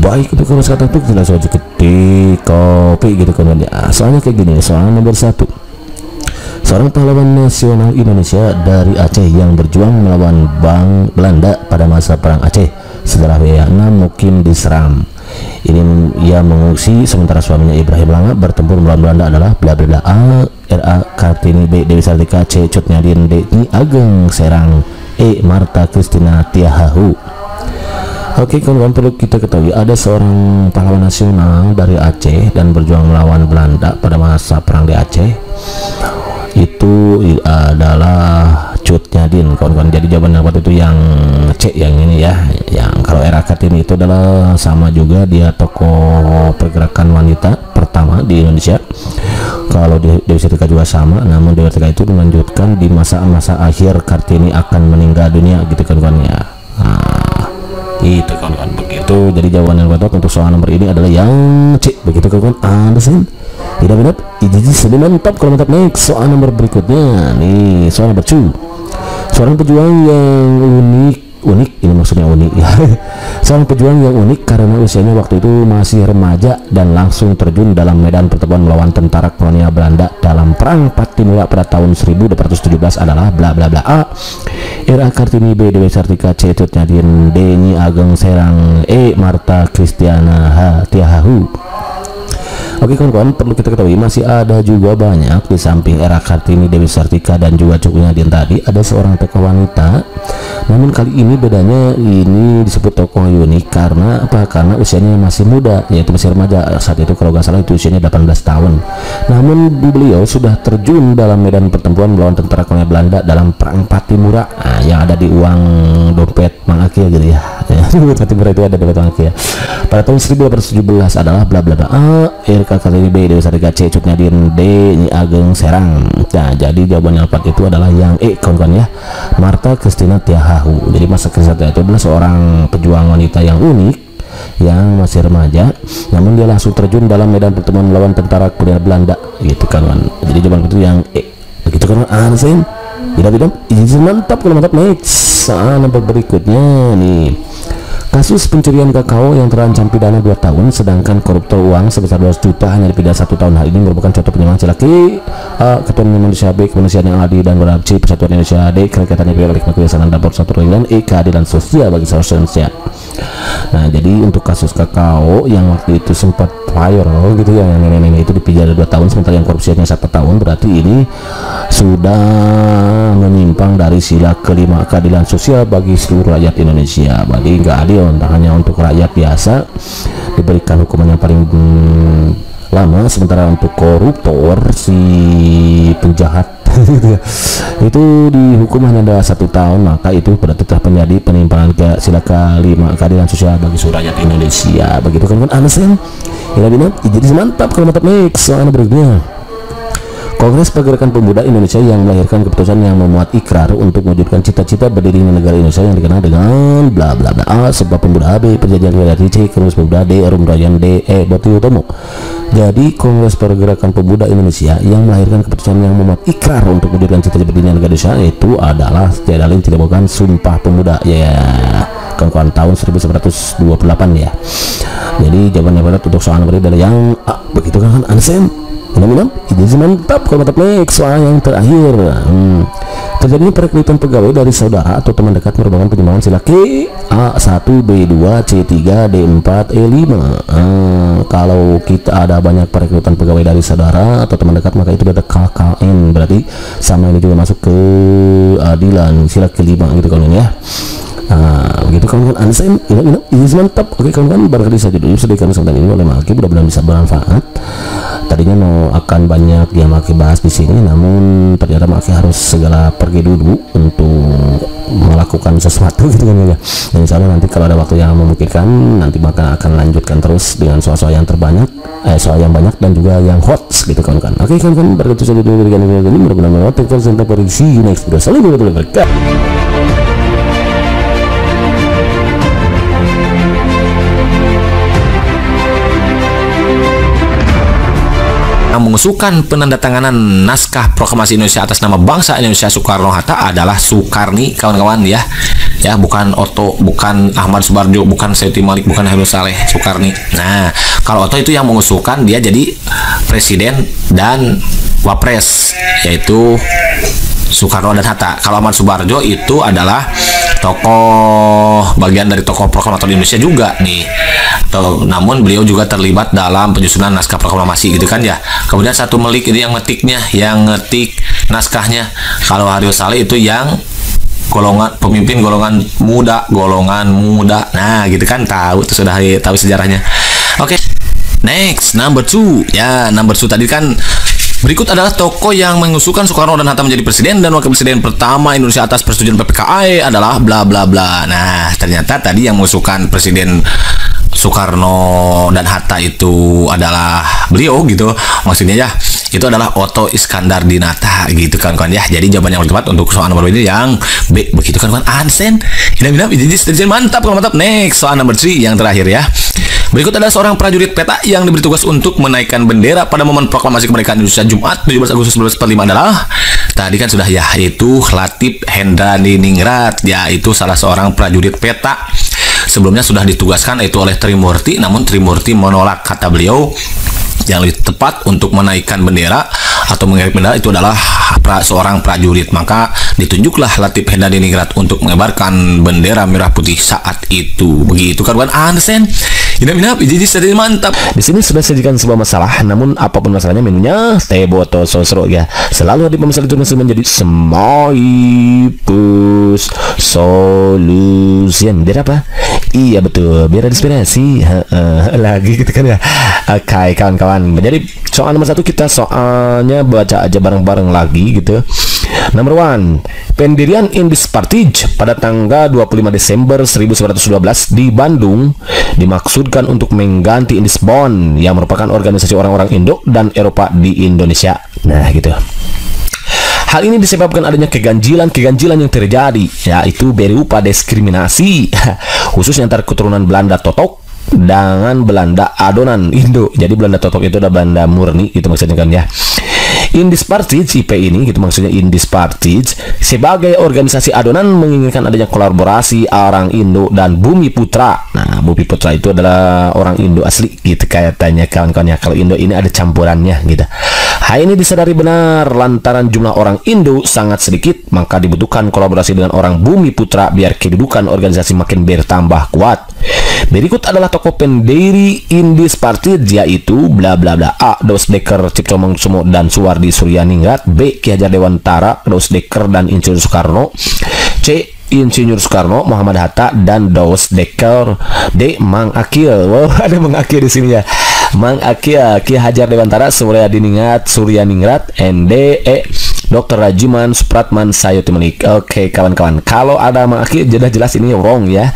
Baik, untuk kalau kata tuh jelas aja gede kopi gitu kan ya. Soalnya kayak gini, soal nomor satu, seorang pahlawan nasional Indonesia dari Aceh yang berjuang melawan Bang Belanda pada masa perang Aceh. Setelah WA6 mukim diseram. Ini ia mengungsi sementara suaminya Ibrahim Langa bertempur melawan Belanda adalah bla bla bla A, RA Kartini, B Dewi Sartika, C Cut Nyadin, D Nyi Ageng Serang, E Marta Kristina Tiahahu. Oke, kawan-kawan, perlu kita ketahui ada seorang pahlawan nasional dari Aceh dan berjuang melawan Belanda pada masa perang di Aceh. Itu adalah Cut Nyadin, kawan-kawan. Jadi jawaban yang itu yang C, yang ini ya. Yang kalau era Kartini itu adalah sama juga, dia tokoh pergerakan wanita pertama di Indonesia. Kalau Dewi Sartika juga sama, namun Dewi Sartika itu melanjutkan di masa-masa akhir Kartini akan meninggal dunia gitu kan kawan ya. Itu kawan-kawan, begitu. Jadi jawaban yang betul untuk soal nomor ini adalah yang C, begitu kawan-kawan. Understand? Tidak benar? Jadi sudah mantap. Kalau mantap, next soal nomor berikutnya nih, soal nomor 2. Seorang pejuang yang unik ini maksudnya unik ya. Seorang pejuang yang unik karena usianya waktu itu masih remaja dan langsung terjun dalam medan pertempuran melawan tentara kolonial Belanda dalam perang Patimura pada tahun 1817 adalah bla bla bla A, RA Kartini, B Dewi Sartika, C Cut Nyadin, D Nyi Ageng Serang, E Marta Kristiana Tiahahu. Oke kawan-kawan, perlu kita ketahui masih ada juga banyak di samping era Kartini, Dewi Sartika dan juga Cut Nyadin tadi ada seorang tokoh wanita. Namun kali ini bedanya, ini disebut tokoh unik karena apa? Karena usianya masih muda, yaitu masih remaja. Saat itu kalau nggak salah itu usianya 18 tahun. Namun beliau sudah terjun dalam medan pertempuran melawan tentara kolonial Belanda dalam perang Patimura, yang ada di uang dompet Mang Akil gitu ya. Patimura itu ada dompet Mang Akil. Pada tahun 1817 adalah bla bla bla A, RK Kartini, B Dewi Sartika, C Cut Nyadin, D Nyi Ageng Serang. Nah, jadi jawaban yang tepat itu adalah yang E kawan-kawan ya, Marta Kristina Tiahahu. Jadi Marta Kristina itu adalah seorang pejuang wanita yang unik yang masih remaja, namun dia langsung terjun dalam medan pertempuran melawan tentara kolonial Belanda gitu kawan. Jadi jawaban itu yang E, begitu kan? Ansin tidak izin mantap. Kalau mantap, next soal nomor berikutnya nih, kasus pencurian kakao yang terancam pidana 2 tahun sedangkan koruptor uang sebesar 200 juta hanya dipidana 1 tahun. Hal ini merupakan contoh penyemangat laki Ketuhanan Indonesia, B kemanusiaan yang adil dan beradab, C persatuan Indonesia, D kerakyatan yang bebas, kebiasaan dan persatu dan E keadilan sosial bagi seluruh Indonesia. Nah, jadi untuk kasus kakao yang waktu itu sempat viral gitu ya, yang nenek-nenek itu dipidana 2 tahun sementara yang korupsinya 1 tahun, berarti ini sudah menyimpang dari sila kelima keadilan sosial bagi seluruh rakyat Indonesia. Berarti nggak adil, tak hanya untuk rakyat biasa diberikan hukuman yang paling lama, sementara untuk koruptor si penjahat itu dihukum hanya ada 1 tahun, maka itu berarti telah menjadi penyimpangan ke sila kelima keadilan sosial bagi seluruh rakyat Indonesia. Begitu kan alasan ya, jadi mantap. Kalau mantap, next soal berikutnya, Kongres Pergerakan Pemuda Indonesia yang melahirkan keputusan yang memuat ikrar untuk mewujudkan cita-cita berdirinya negara Indonesia yang dikenal dengan bla bla bla A, Sumpah Pemuda, B Perjanjian Kediri, C Kongres Pemuda, D Rum Rayan, D E Boti Utomo. Jadi Kongres Pergerakan Pemuda Indonesia yang melahirkan keputusan yang memuat ikrar untuk mewujudkan cita-cita berdirinya negara Indonesia itu adalah tiada lain tidak bukan Sumpah Pemuda ya, kawan-kawan, tahun 1928 ya. Jadi jawabannya pada untuk soal nomor adalah yang A, begitu kan Ansen. Ini mantap. Kalau mantap, next soal yang terakhir, terjadinya perekrutan pegawai dari saudara atau teman dekat merupakan penyimpangan sila K A1, B2, C3, D4, E5. Kalau kita ada banyak perekrutan pegawai dari saudara atau teman dekat, maka itu ada KKN, berarti sama ini juga masuk ke adilan sila kelima gitu kalau ini ya. Begitu kawan-kawan, Ansen ini mantap. Oke kawan-kawan, barangkali saja dulu sedikit kesempatan ini oleh Maki, mudah-mudahan bisa bermanfaat. Tadinya mau akan banyak yang Maki bahas di sini, namun ternyata Maki harus segera pergi dulu untuk melakukan sesuatu gitu kan ya. Dan insya Allah nanti kalau ada waktu yang memungkinkan, nanti maka akan lanjutkan terus dengan soal-soal yang terbanyak, soal yang banyak dan juga yang hot gitu kawan-kawan. Oke kawan-kawan, barangkali saja dulu dengan ini, mudah-mudahan bermanfaat. See you next video. Salam warahmatullahi wabarakatuh. mengusulkan penandatanganan naskah proklamasi Indonesia atas nama bangsa Indonesia Soekarno-Hatta adalah Soekarni, kawan-kawan ya. Ya, bukan Otto, bukan Ahmad Subarjo, bukan Sayuti Malik, bukan Hairul Saleh, Soekarni. Nah, kalau Otto itu yang mengusulkan, dia jadi presiden dan wapres, yaitu Soekarno dan Hatta. Kalau Ahmad Subarjo itu adalah tokoh, bagian dari tokoh proklamator Indonesia juga nih. Namun beliau juga terlibat dalam penyusunan naskah proklamasi gitu kan ya. Kemudian satu Melik ini yang ngetiknya, yang ngetik naskahnya. Kalau Hairul Saleh itu yang golongan pemimpin golongan muda. Nah, gitu kan, tahu itu sudah tahu sejarahnya. Oke. Next, number 2. Ya, number 2 tadi kan. Berikut adalah tokoh yang mengusulkan Soekarno dan Hatta menjadi presiden dan wakil presiden pertama Indonesia atas persetujuan PPKI adalah bla bla bla. Nah, ternyata tadi yang mengusulkan presiden Soekarno dan Hatta itu adalah beliau gitu. Maksudnya ya, itu adalah Otto Iskandar Dinata gitu kan ya. Jadi jawaban yang tepat untuk soal nomor ini yang B, begitu kan Ansen. Ini mantap kalau mantap. Next, soal nomor 3 yang terakhir ya. Berikut adalah seorang prajurit peta yang diberi tugas untuk menaikkan bendera pada momen proklamasi kemerdekaan Indonesia Jumat 17 Agustus 1945 adalah tadi kan sudah ya, yaitu Latif Hendradiningrat, yaitu salah seorang prajurit peta. Sebelumnya sudah ditugaskan itu oleh Trimurti, namun Trimurti menolak. Kata beliau yang lebih tepat untuk menaikkan bendera atau mengirim bendera itu adalah seorang prajurit. Maka ditunjuklah Latif Hendradiningrat untuk mengibarkan bendera merah putih saat itu. Begitu kan Ansen? Jadi mantap. Di sini sudah sajikan sebuah masalah, namun apapun masalahnya menunya teh botol sosro ya. Selalu hadir masalah itu menjadi Smoipus Solution. Biar apa? Iya betul, biar ada inspirasi lagi gitu kan ya. Oke kawan-kawan, jadi soal nomor 1 kita soalnya baca aja bareng-bareng lagi gitu. Nomor 1, pendirian Indis Partij pada tanggal 25 Desember 1912 di Bandung dimaksudkan untuk mengganti Indis Bond yang merupakan organisasi orang-orang Indo dan Eropa di Indonesia. Nah gitu. Hal ini disebabkan adanya keganjilan yang terjadi, yaitu berupa diskriminasi khususnya antar keturunan Belanda Totok dengan Belanda adonan Indo. Jadi Belanda Totok itu adalah Belanda murni gitu maksudnya kan ya. Indis Partij IP ini gitu maksudnya Indis Partij sebagai organisasi adonan menginginkan adanya kolaborasi orang Indo dan Bumi Putra. Nah, Bumi Putra itu adalah orang Indo asli gitu kayaknya kawan-kawan ya. Kalau Indo ini ada campurannya gitu. Hal ini disadari benar lantaran jumlah orang Indo sangat sedikit, maka dibutuhkan kolaborasi dengan orang Bumi Putra biar kedudukan organisasi makin bertambah kuat. Berikut adalah tokoh pendiri Indis Partij, yaitu bla bla bla. A. Dos Dekker, Cipto Mangunkusumo dan Suwardi Suryaningrat. B. Ki Hajar Dewantara, Dos Dekker dan Insinyur Soekarno. C. Insinyur Soekarno, Muhammad Hatta dan Dos Dekker. D. Mang Akil. Wow, ada Mang Akil di sini ya. Mang Akil, Ki Hajar Dewantara, Suryaningrat, and D. Dr. Rajiman Supratman Sayuti Malik. Oke kawan-kawan, kalau ada Mang Akil jelas ini wrong ya.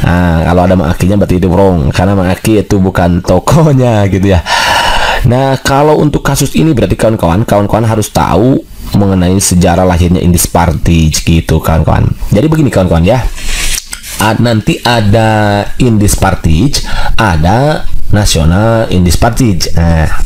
Nah, kalau ada Mang Akilnya berarti itu wrong, karena Mang Akil itu bukan tokohnya gitu ya. Nah, kalau untuk kasus ini berarti kawan-kawan harus tahu mengenai sejarah lahirnya Indis Partij gitu kawan-kawan. Jadi begini kawan-kawan ya. Nanti ada Indis Partij, ada Nasional Indis Partij. Nah,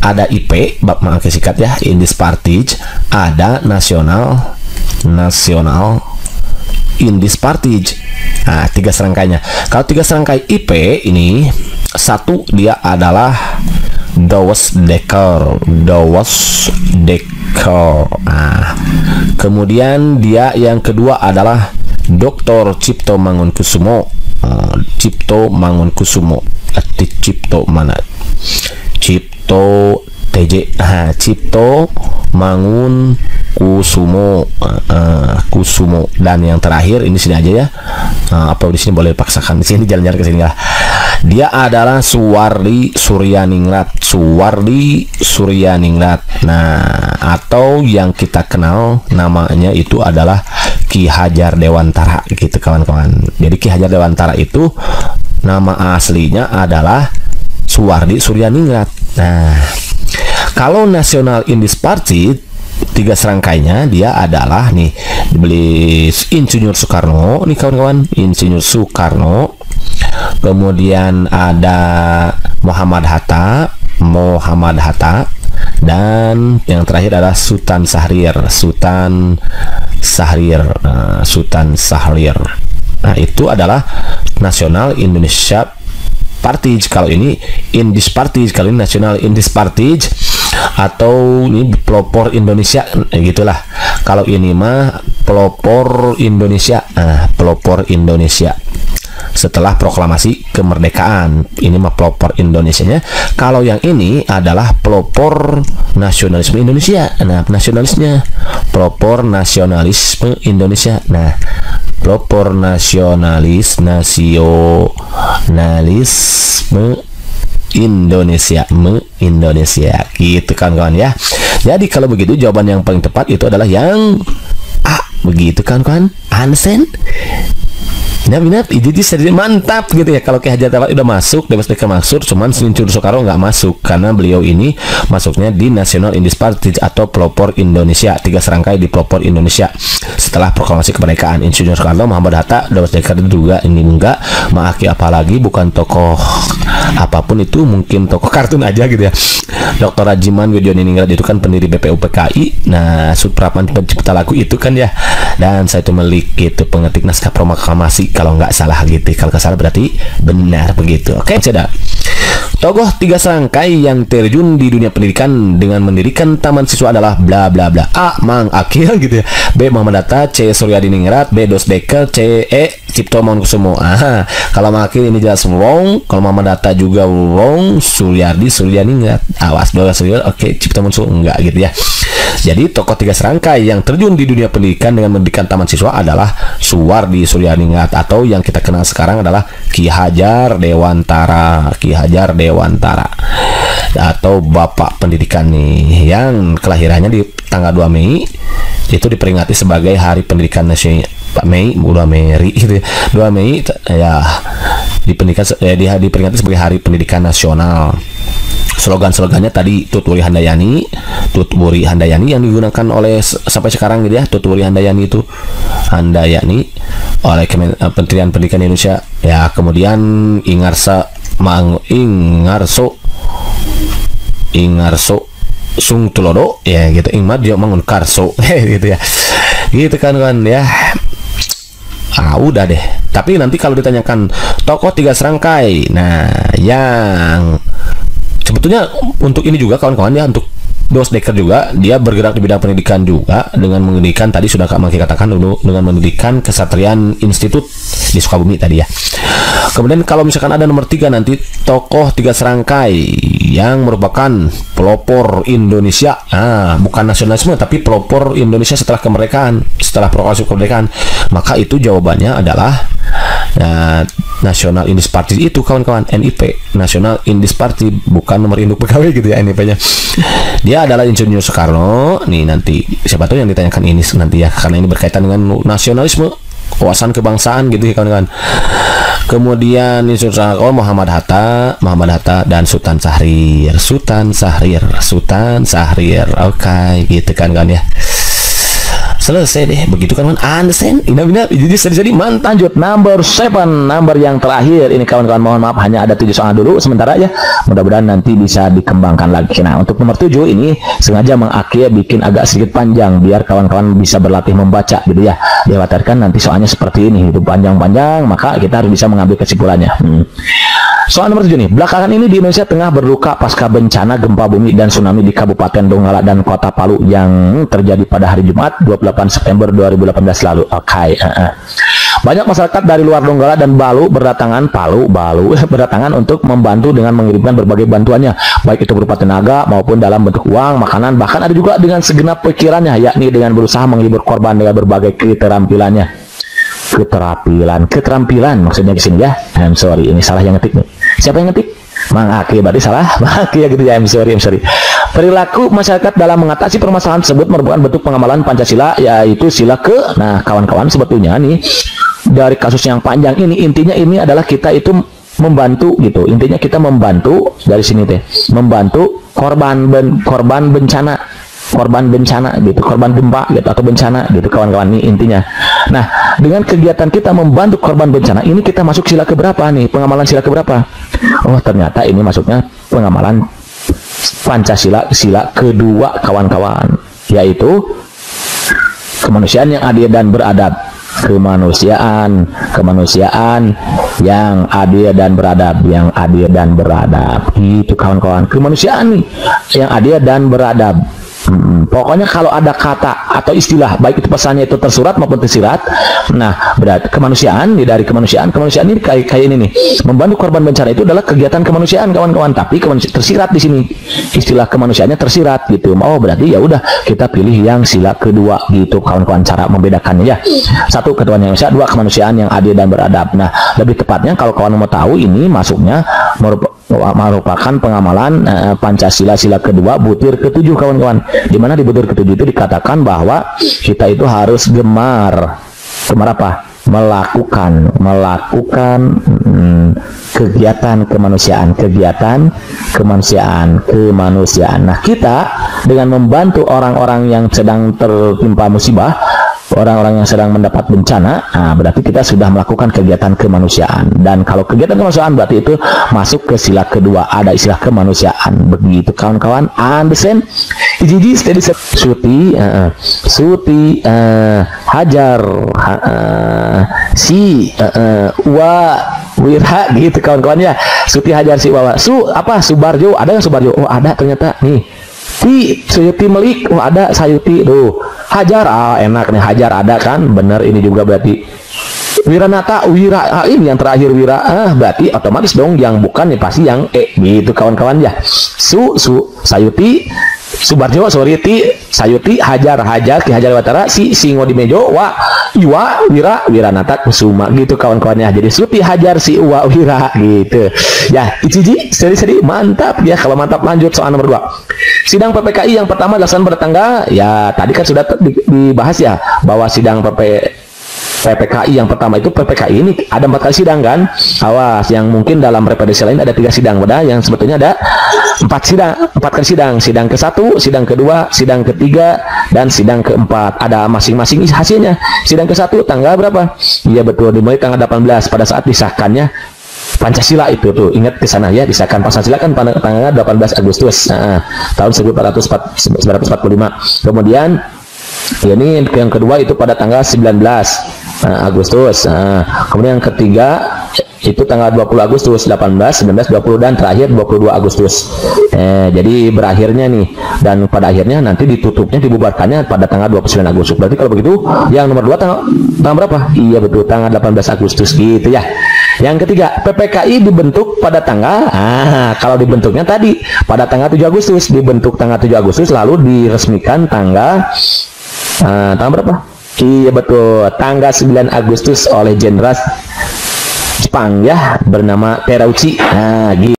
ada IP, maaf sikat ya, Indis Partij, ada Nasional Indis Partij. Nah, 3 serangkainya. Kalau 3 serangkai IP ini, satu dia adalah Dos Dekker. Nah, kemudian dia yang kedua adalah Dr. Cipto Mangunkusumo. Cipto Mangunkusumo. Cipto mana? Cipto TJ. Cipto Mangunkusumo. Kusumo. Dan yang terakhir ini sini aja ya. Apa di sini boleh dipaksakan, di sini jalan-jalan ke sini lah. Dia adalah Suwardi Suryaningrat. Nah, atau yang kita kenal namanya itu adalah Ki Hajar Dewantara gitu kawan-kawan. Jadi Ki Hajar Dewantara itu nama aslinya adalah Suwardi Suryaningrat. Nah, kalau Nasional Indis Partij 3 serangkainya dia adalah nih dibeli Insinyur Soekarno nih kawan-kawan, Insinyur Soekarno. Kemudian ada Muhammad Hatta, Muhammad Hatta, dan yang terakhir adalah Sultan Syahrir. Sultan Syahrir. Nah, itu adalah Nasional Indonesia Party. Kalau ini Indis Party, kalau ini Nasional Indis Party, atau ini pelopor Indonesia, gitulah. Kalau ini mah pelopor Indonesia. Pelopor Indonesia setelah proklamasi kemerdekaan. Ini mah pelopor Indonesianya. Kalau yang ini adalah pelopor nasionalisme Indonesia. Nah, nasionalisnya pelopor nasionalisme Indonesia. Nah, pelopor nasionalisme Indonesia gitu kan kawan ya. Jadi kalau begitu jawaban yang paling tepat itu adalah yang A, begitu kan kawan. Understand? Minap, jadi mantap gitu ya. Kalau Ki Hajar Dewantara udah masuk, Dewas Dekker masuk, cuman Insinyur Soekarno nggak masuk karena beliau ini masuknya di National Indis Party atau pelopor Indonesia. 3 serangkai di pelopor Indonesia setelah proklamasi kemerdekaan. Insinyur Soekarno, Muhammad Hatta, Dewas Dekker juga ini enggak. Maaki apalagi bukan tokoh apapun itu, mungkin tokoh kartun aja gitu ya. Dr. Rajiman Widjoningrat itu kan pendiri BPUPKI. Nah, Suprapan pencipta lagu itu kan ya. Dan saya itu itu pengetik naskah proklamasi kalau nggak salah gitu. Kalau nggak salah berarti benar begitu. Oke, sudah. Tokoh 3 serangkai yang terjun di dunia pendidikan dengan mendirikan taman siswa adalah bla bla bla. A. Mang Akil gitu ya. B. Muhammad Hatta. C. Suryadiningrat. B. Dos Dekker. C. Cipto Mangunkusumo. Kalau Mang Akil ini jelas wrong. Kalau Muhammad Hatta juga wrong. Suryadiningrat. Awas doa Suryadi. Oke, Cipto Mangunkusumo enggak gitu ya. Jadi tokoh 3 serangkai yang terjun di dunia pendidikan dengan mendirikan taman siswa adalah Suwardi Suryadiningrat, atau yang kita kenal sekarang adalah Ki Hajar Dewantara. Atau Bapak Pendidikan nih, yang kelahirannya di tanggal 2 Mei itu diperingati sebagai Hari Pendidikan Nasional. Pak Mei, 2 Mei gitu ya. 2 Mei ya diperingati sebagai Hari Pendidikan Nasional. Slogan-slogannya tadi Tutwuri Handayani yang digunakan oleh sampai sekarang gitu ya. Tutwuri Handayani itu oleh Kementerian Pendidikan Indonesia ya. Kemudian Ingarso Sung Tulodo ya gitu. Ingmar dia Mangun Karso gitu ya. Gitu kan ya. Udah deh. Tapi nanti kalau ditanyakan tokoh 3 serangkai, nah yang sebetulnya untuk ini juga kawan-kawan ya, untuk Dos Dekker juga dia bergerak di bidang pendidikan juga dengan mendirikan tadi sudah Kak Maki katakan dulu, dengan mendirikan Kesatrian Institut di Sukabumi tadi ya. Kemudian kalau misalkan ada nomor 3 nanti tokoh 3 serangkai yang merupakan pelopor Indonesia, bukan nasionalisme tapi pelopor Indonesia setelah kemerdekaan, setelah proklamasi kemerdekaan, maka itu jawabannya adalah National Indis Party itu kawan-kawan, NIP, National Indis Party, bukan nomor induk pegawai gitu ya NIP-nya. Dia adalah Insinyur Soekarno. Nih nanti siapa tahu yang ditanyakan ini nanti ya, karena ini berkaitan dengan nasionalisme, wawasan kebangsaan gitu ya kawan-kawan. Kemudian Insinyur Soekarno, Muhammad Hatta dan Sultan Syahrir. Oke, gitu kan ya. Selesai deh, begitu kan understand? Jadi mantap. Lanjut number 7, number yang terakhir ini kawan-kawan, mohon maaf hanya ada 7 soal dulu sementara ya, mudah-mudahan nanti bisa dikembangkan lagi. Nah, untuk nomor 7 ini sengaja Mang Aki bikin agak sedikit panjang biar kawan-kawan bisa berlatih membaca gitu ya. Dikhawatirkan nanti soalnya seperti ini, itu panjang-panjang, maka kita harus bisa mengambil kesimpulannya. Soal nomor 7 nih, belakangan ini di Indonesia tengah berduka pasca bencana gempa bumi dan tsunami di Kabupaten Donggala dan Kota Palu yang terjadi pada hari Jumat 28 September 2018 lalu. Banyak masyarakat dari luar Donggala dan Palu berdatangan untuk membantu dengan mengirimkan berbagai bantuannya, baik itu berupa tenaga maupun dalam bentuk uang, makanan, bahkan ada juga dengan segenap pikirannya, yakni dengan berusaha menghibur korban dengan berbagai keterampilannya. Keterampilan maksudnya di sini ya. I'm sorry, ini salah yang ngetik nih. Siapa yang ngetik? Mang Aki, berarti salah. Mang Aki ya gitu ya. I'm sorry. Perilaku masyarakat dalam mengatasi permasalahan tersebut merupakan bentuk pengamalan Pancasila, yaitu sila ke. Nah, kawan-kawan, sebetulnya nih dari kasus yang panjang ini intinya ini adalah kita itu membantu gitu. Intinya kita membantu dari sini teh, membantu korban bencana gitu, korban gempa gitu atau bencana gitu kawan-kawan, ini intinya. Nah, dengan kegiatan kita membantu korban bencana ini kita masuk sila keberapa nih? Pengamalan sila keberapa? Oh, ternyata ini masuknya pengamalan Pancasila sila kedua kawan-kawan, yaitu kemanusiaan yang adil dan beradab. Kemanusiaan yang adil dan beradab, itu kawan-kawan. Kemanusiaan nih yang adil dan beradab. Pokoknya kalau ada kata atau istilah, baik itu pesannya itu tersurat maupun tersirat, nah berarti kemanusiaan nih, dari kemanusiaan ini kayak ini nih, membantu korban bencana itu adalah kegiatan kemanusiaan kawan-kawan, tapi tersirat di sini, istilah kemanusiaannya tersirat gitu. Oh berarti ya udah kita pilih yang sila kedua gitu kawan-kawan, cara membedakannya ya. Satu, ketuhanan yang esa, dua, kemanusiaan yang adil dan beradab. Nah lebih tepatnya kalau kawan mau tahu, ini masuknya merupakan pengamalan Pancasila sila kedua butir ketujuh kawan-kawan, di mana di butir ketujuh itu dikatakan bahwa kita itu harus gemar apa? Melakukan kegiatan kemanusiaan. Nah kita dengan membantu orang-orang yang sedang tertimpa musibah, orang-orang yang sedang mendapat bencana, nah berarti kita sudah melakukan kegiatan kemanusiaan. Dan kalau kegiatan kemanusiaan berarti itu masuk ke sila kedua, ada istilah kemanusiaan. Begitu kawan-kawan, understand? Iji steady Suti Hajar si Wa Wira gitu kawan-kawan ya. Suti Hajar si Wawa. Subarjo, ada yang Subarjo? Oh ada ternyata nih. Sayuti Melik, oh ada Sayuti tuh. Hajar, enak nih, Hajar ada kan, bener. Ini juga berarti Wiranata, Wira, ini yang terakhir Wira, berarti otomatis dong yang bukan nih pasti yang gitu kawan-kawan ya. Sayuti, Subarjo, Sayuti, Hajar, Ki Hajar Watara, si Singo di Mejo, Iwa, Wiranata, Kusuma gitu kawan-kawannya. Jadi Suti Hajar si Uwa Wira gitu. Ya, Iciji, seri-seri mantap ya. Kalau mantap lanjut soal nomor 2. Sidang PPKI yang pertama dilaksanakan pada tanggal, ya tadi kan sudah dibahas ya, bahwa sidang PPKI yang pertama itu, PPKI ini ada 4 kali sidang kan. Awas, yang mungkin dalam referensi lain ada 3 sidang, padahal yang sebetulnya ada 4 kali sidang. Sidang ke-1, sidang kedua, sidang ketiga, dan sidang keempat. Ada masing-masing hasilnya. Sidang ke-1 tanggal berapa? Iya betul, dimulai tanggal 18 pada saat disahkannya Pancasila itu tuh, ingat ke sana ya, disahkan Pancasila kan pada tanggal 18 Agustus tahun 1945. Kemudian ini yang kedua itu pada tanggal 19 Agustus. Kemudian yang ketiga itu tanggal 20 Agustus, 18, 19, 20 dan terakhir 22 Agustus. Jadi berakhirnya nih, dan pada akhirnya nanti ditutupnya, dibubarkannya pada tanggal 29 Agustus. Berarti kalau begitu yang nomor 2 tanggal berapa? Iya betul, tanggal 18 Agustus gitu ya. Yang ketiga, PPKI dibentuk pada tanggal, kalau dibentuknya tadi pada tanggal 7 Agustus, dibentuk tanggal 7 Agustus lalu diresmikan tanggal berapa? Iya betul, tanggal 9 Agustus oleh Jenderal Jepang ya, bernama Terauchi. Gitu.